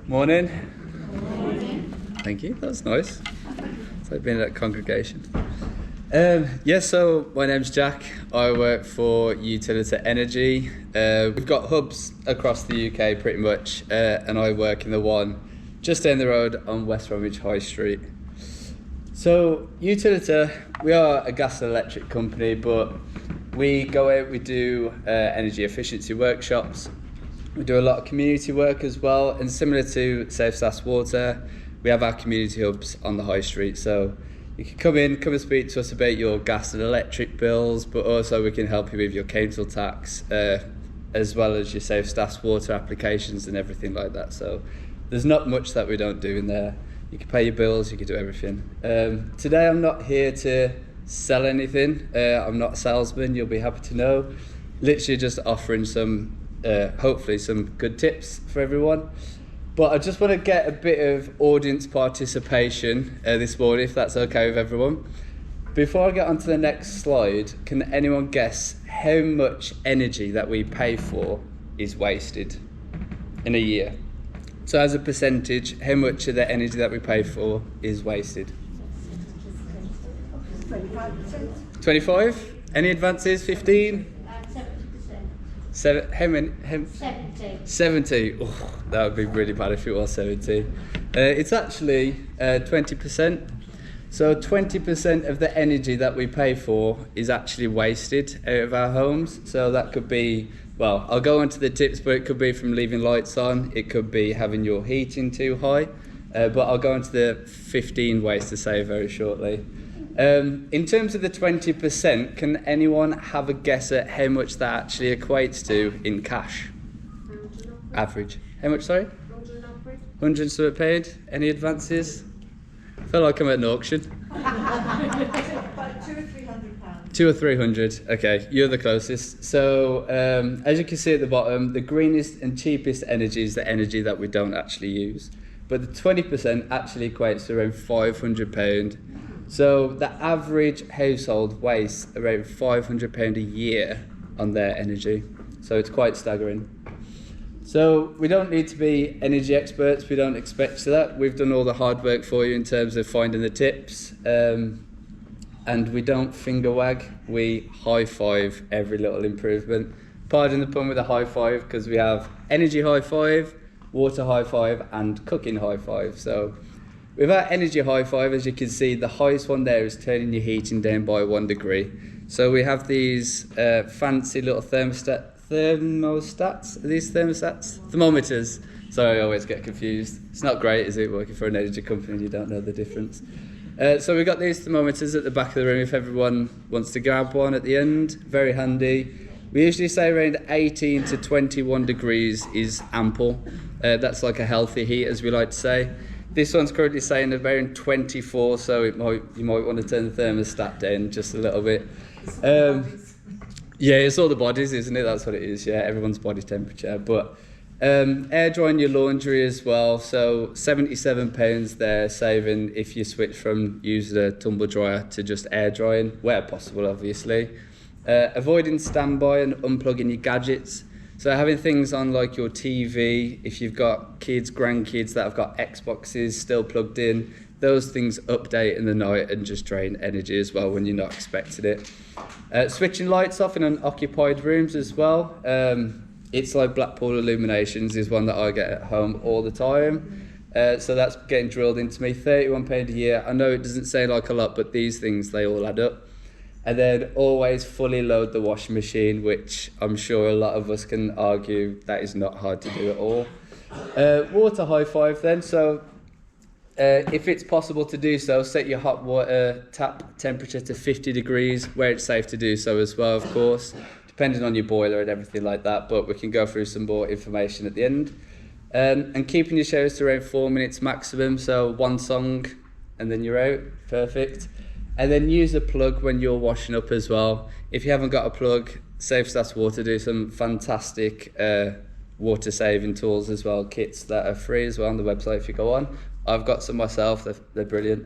Morning. Morning. Thank you. That's nice. It's like being at a congregation. So my name's Jack. I work for Utilita Energy. We've got hubs across the UK pretty much, and I work in the one just down the road on West Bromwich High Street. So Utilita, we are a gas and electric company, but we go out, we do energy efficiency workshops. We do a lot of community work as well, and similar to SCIPS Water, we have our community hubs on the high street. So you can come and speak to us about your gas and electric bills, but also we can help you with your council tax, as well as your SCIPS Water applications and everything like that. So there's not much that we don't do in there. You can pay your bills, you can do everything. Today I'm not here to sell anything. I'm not a salesman, you'll be happy to know. Literally just offering some hopefully some good tips for everyone. But I just want to get a bit of audience participation this morning, if that's okay with everyone. Before I get on to the next slide, can anyone guess how much energy that we pay for is wasted in a year? So as a percentage, how much of the energy that we pay for is wasted? 25%. 25? Any advances? 15? 70%. How many? 70. 70. Oh, that would be really bad if it was 70. It's actually 20%. So 20% of the energy that we pay for is actually wasted out of our homes. So that could be, well, I'll go on to the tips, but it could be from leaving lights on. It could be having your heating too high. But I'll go into the 15 ways to save very shortly. In terms of the 20%, can anyone have a guess at how much that actually equates to in cash? Average. How much, sorry? 100 something paid. Any advances? I feel like I'm at an auction. About £200 or £300. 200 or 300. Okay, you're the closest. So as you can see at the bottom, the greenest and cheapest energy is the energy that we don't actually use. But the 20% actually equates to around £500. So the average household wastes around £500 a year on their energy. So it's quite staggering. So we don't need to be energy experts. We don't expect that. We've done all the hard work for you in terms of finding the tips. And we don't finger wag. We high five every little improvement. Pardon the pun with a high five, because we have energy high five, water high five, and cooking high five. So with our energy high five, as you can see, the highest one there is turning your heating down by 1 degree. So we have these fancy little thermostats. Are these thermostats? Thermometers. Sorry, I always get confused. It's not great, is it, working for an energy company and you don't know the difference. So we've got these thermometers at the back of the room if everyone wants to grab one at the end. Very handy. We usually say around 18 to 21 degrees is ample. That's like a healthy heat, as we like to say. This one's currently saying around 24, so you might want to turn the thermostat down just a little bit. Yeah, it's all the bodies, isn't it? That's what it is, yeah, everyone's body temperature. But air drying your laundry as well, so £77 there saving if you switch from using a tumble dryer to just air drying, where possible obviously. Avoiding standby and unplugging your gadgets. So having things on like your TV, if you've got kids, grandkids that have got Xboxes still plugged in, those things update in the night and just drain energy as well when you're not expecting it. Switching lights off in unoccupied rooms as well. It's like Blackpool Illuminations is one that I get at home all the time. So that's getting drilled into me, £31 a year. I know it doesn't sound like a lot, but these things, they all add up. And then always fully load the washing machine, which I'm sure a lot of us can argue that is not hard to do at all. Water high five then. So if it's possible to do so, set your hot water tap temperature to 50 degrees, where it's safe to do so as well, of course, depending on your boiler and everything like that, but we can go through some more information at the end. And keeping your showers to around 4 minutes maximum, so one song and then you're out, perfect. And then use a plug when you're washing up as well. If you haven't got a plug, SCIPS Water do some fantastic water saving tools as well, kits that are free as well on the website if you go on. I've got some myself, they're brilliant.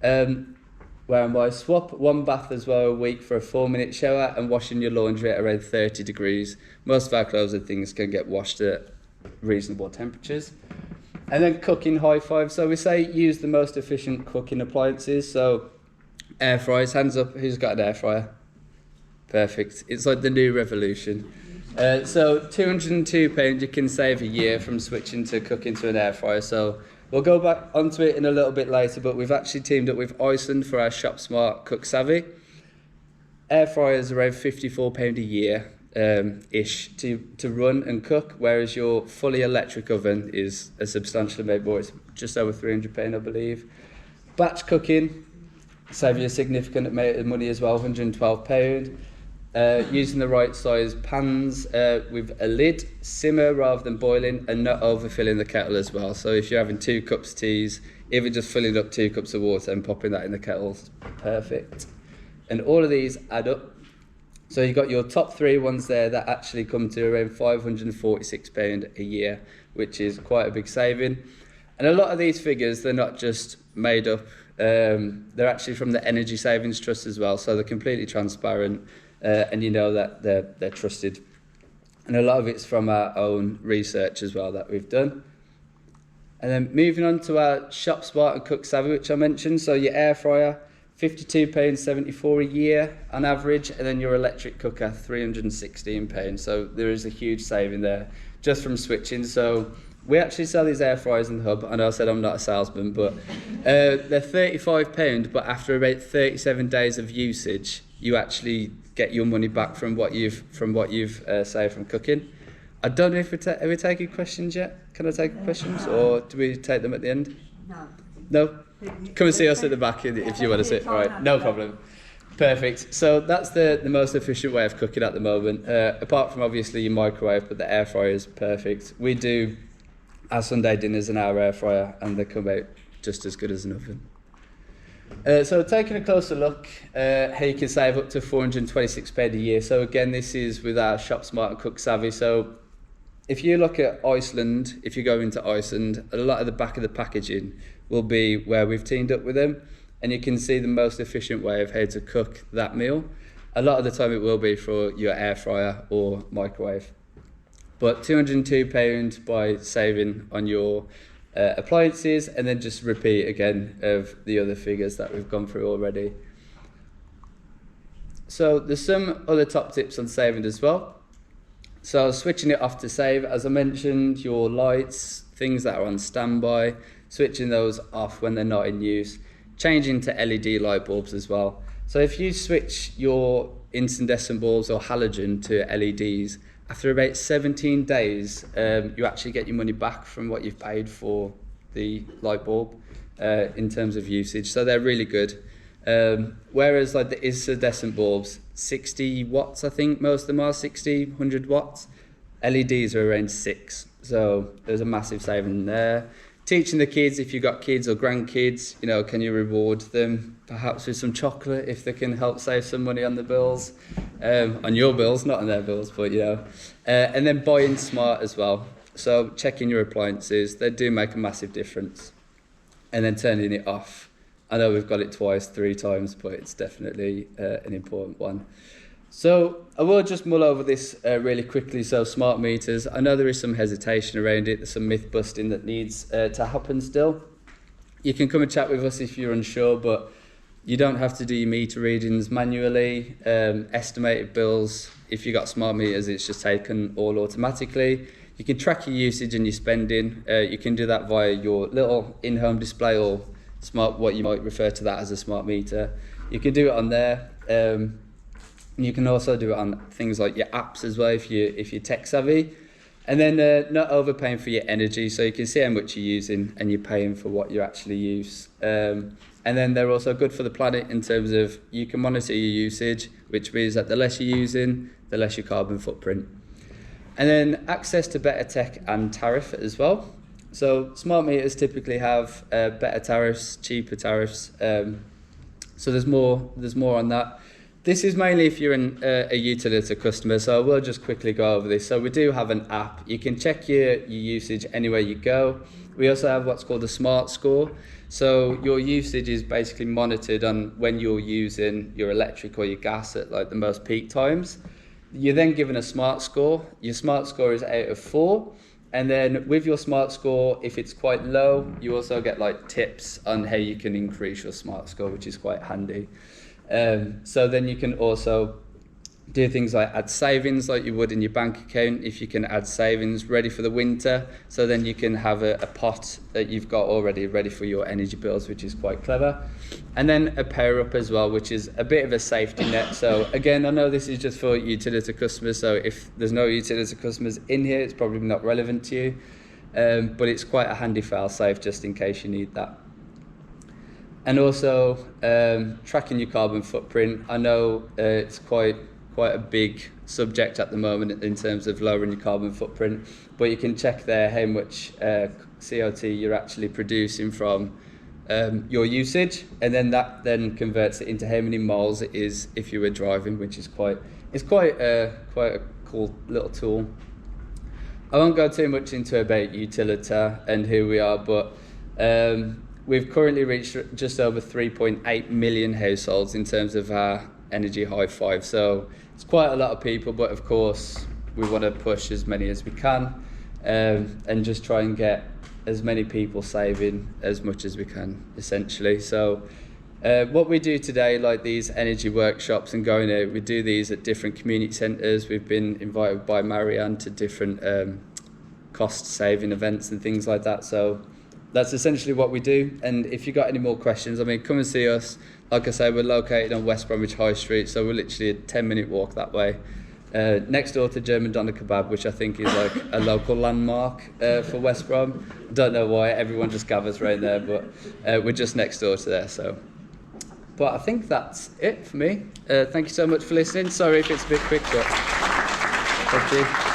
Where am I? Swap one bath as well a week for a 4-minute shower and washing your laundry at around 30 degrees. Most of our clothes and things can get washed at reasonable temperatures. And then cooking high five. So we say use the most efficient cooking appliances. So air fryers, hands up, who's got an air fryer? Perfect. It's like the new revolution. So £202 you can save a year from switching to cooking to an air fryer. So we'll go back onto it in a little bit later, but we've actually teamed up with Iceland for our Shop Smart Cook Savvy. Air fryers are around £54 a year ish to run and cook, whereas your fully electric oven is a substantial amount more. It's just over £300, I believe. Batch cooking, save you a significant amount of money as well, £112. Using the right size pans with a lid, simmer rather than boiling, and not overfilling the kettle as well. So if you're having 2 cups of teas, even just filling up 2 cups of water and popping that in the kettle is perfect. And all of these add up. So you've got your top 3 ones there that actually come to around £546 a year, which is quite a big saving. And a lot of these figures, they're not just made up, they're actually from the Energy Savings Trust as well, so they're completely transparent. And you know that they're trusted. And a lot of it's from our own research as well that we've done. And then moving on to our Shop Smart and Cook Savvy, which I mentioned. So your air fryer, £52.74 a year on average, and then your electric cooker, £316. So there is a huge saving there just from switching. So we actually sell these air fryers in the hub. I know I said I'm not a salesman, but they're £35, but after about 37 days of usage, you actually get your money back from what you've saved from cooking. I don't know if are we taking questions yet? Can I take questions, or do we take them at the end? No. Come and see us at the back if you want to sit. Right, no problem. Perfect. So that's the most efficient way of cooking at the moment. Apart from obviously your microwave, but the air fryer is perfect. We do our Sunday dinners in our air fryer, and they come out just as good as an oven. So taking a closer look, how you can save up to £426 a year. So again, this is with our Shop Smart and Cook Savvy. So if you look at Iceland, if you go into Iceland, a lot of the back of the packaging will be where we've teamed up with them, and you can see the most efficient way of how to cook that meal. A lot of the time it will be for your air fryer or microwave. But £202 by saving on your appliances, and then just repeat again of the other figures that we've gone through already. So there's some other top tips on saving as well. So switching it off to save, as I mentioned, your lights, things that are on standby, switching those off when they're not in use, changing to LED light bulbs as well. So if you switch your incandescent bulbs or halogen to LEDs, after about 17 days, you actually get your money back from what you've paid for the light bulb in terms of usage. So they're really good. Whereas like the incandescent bulbs, 60 watts, I think most of them are 60, 100 watts. LEDs are around 6. So there's a massive saving there. Teaching the kids, if you've got kids or grandkids, you know, can you reward them perhaps with some chocolate if they can help save some money on the bills, on your bills, not on their bills, but you know. And then buying smart as well. So checking your appliances, they do make a massive difference. And then turning it off. I know we've got it twice, 3 times, but it's definitely an important one. So I will just mull over this really quickly. So smart meters, I know there is some hesitation around it. There's some myth busting that needs to happen still. You can come and chat with us if you're unsure, but you don't have to do your meter readings manually. Estimated bills, if you've got smart meters, it's just taken all automatically. You can track your usage and your spending. You can do that via your little in-home display or smart, what you might refer to that as a smart meter. You can do it on there. You can also do it on things like your apps as well if you're tech savvy. And then not overpaying for your energy, so you can see how much you're using and you're paying for what you actually use. And then they're also good for the planet in terms of you can monitor your usage, which means that the less you're using, the less your carbon footprint. And then access to better tech and tariff as well. So smart meters typically have better tariffs, cheaper tariffs. So there's more on that. This is mainly if you're a Utilita customer, so I will just quickly go over this. So we do have an app. You can check your usage anywhere you go. We also have what's called a smart score. So your usage is basically monitored on when you're using your electric or your gas at like the most peak times. You're then given a smart score. Your smart score is out of 4. And then with your smart score, if it's quite low, you also get like tips on how you can increase your smart score, which is quite handy. So then you can also do things like add savings like you would in your bank account. If you can add savings ready for the winter, so then you can have a pot that you've got already ready for your energy bills, which is quite clever. And then a power up as well, which is a bit of a safety net. So again, I know this is just for Utilita customers, so if there's no Utilita customers in here, it's probably not relevant to you, but it's quite a handy fail safe just in case you need that. And also tracking your carbon footprint. I know it's quite a big subject at the moment in terms of lowering your carbon footprint, but you can check there how much CO2 you're actually producing from your usage, and then that then converts it into how many miles it is if you were driving, which is quite a cool little tool. I won't go too much into about Utilita and who we are, but we've currently reached just over 3.8 million households in terms of our energy high five, so it's quite a lot of people, but of course we want to push as many as we can, and just try and get as many people saving as much as we can, essentially. So what we do today, like these energy workshops and going out, we do these at different community centres. We've been invited by Marianne to different cost saving events and things like that, so that's essentially what we do. And if you've got any more questions, I mean, come and see us. Like I say, we're located on West Bromwich High Street, so we're literally a 10-minute walk that way. Next door to German Doner Kebab, which I think is like a local landmark for West Brom. I don't know why, everyone just gathers right there, but we're just next door to there. So, but I think that's it for me. Thank you so much for listening. Sorry if it's a bit quick, but thank you.